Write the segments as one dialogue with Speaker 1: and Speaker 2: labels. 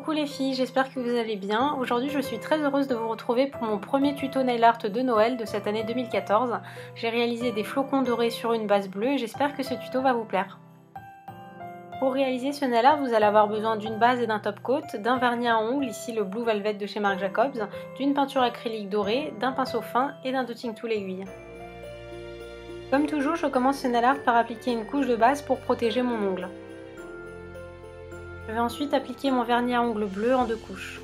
Speaker 1: Coucou les filles, j'espère que vous allez bien. Aujourd'hui je suis très heureuse de vous retrouver pour mon premier tuto nail art de Noël de cette année 2014. J'ai réalisé des flocons dorés sur une base bleue et j'espère que ce tuto va vous plaire. Pour réaliser ce nail art, vous allez avoir besoin d'une base et d'un top coat, d'un vernis à ongles, ici le Blue Velvet de chez Marc Jacobs, d'une peinture acrylique dorée, d'un pinceau fin et d'un dotting tool aiguille. Comme toujours, je commence ce nail art par appliquer une couche de base pour protéger mon ongle. Je vais ensuite appliquer mon vernis à ongles bleu en deux couches.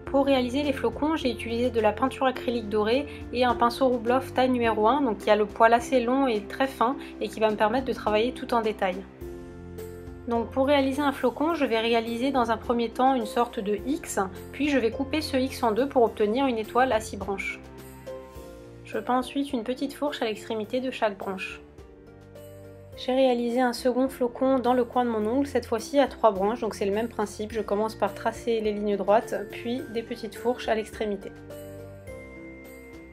Speaker 1: Pour réaliser les flocons, j'ai utilisé de la peinture acrylique dorée et un pinceau Rubloff taille numéro 1, donc qui a le poil assez long et très fin et qui va me permettre de travailler tout en détail. Donc pour réaliser un flocon, je vais réaliser dans un premier temps une sorte de X, puis je vais couper ce X en deux pour obtenir une étoile à 6 branches. Je peins ensuite une petite fourche à l'extrémité de chaque branche. J'ai réalisé un second flocon dans le coin de mon ongle, cette fois-ci à 3 branches, donc c'est le même principe. Je commence par tracer les lignes droites, puis des petites fourches à l'extrémité.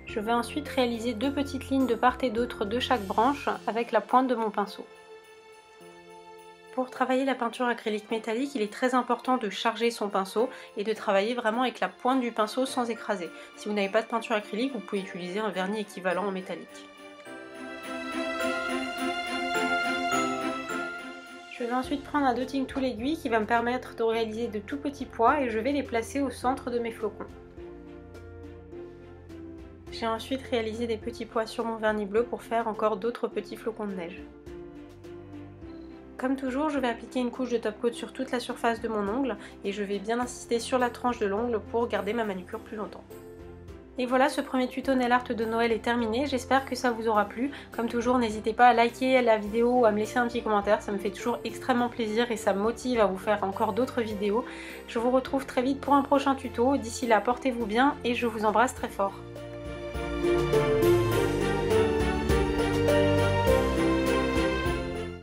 Speaker 1: Je vais ensuite réaliser deux petites lignes de part et d'autre de chaque branche avec la pointe de mon pinceau. Pour travailler la peinture acrylique métallique, il est très important de charger son pinceau et de travailler vraiment avec la pointe du pinceau sans écraser. Si vous n'avez pas de peinture acrylique, vous pouvez utiliser un vernis équivalent en métallique. Je vais ensuite prendre un dotting tool aiguille qui va me permettre de réaliser de tout petits pois et je vais les placer au centre de mes flocons. J'ai ensuite réalisé des petits pois sur mon vernis bleu pour faire encore d'autres petits flocons de neige. Comme toujours, je vais appliquer une couche de top coat sur toute la surface de mon ongle et je vais bien insister sur la tranche de l'ongle pour garder ma manucure plus longtemps. Et voilà, ce premier tuto nail art de Noël est terminé, j'espère que ça vous aura plu. Comme toujours, n'hésitez pas à liker la vidéo ou à me laisser un petit commentaire, ça me fait toujours extrêmement plaisir et ça me motive à vous faire encore d'autres vidéos. Je vous retrouve très vite pour un prochain tuto, d'ici là portez-vous bien et je vous embrasse très fort.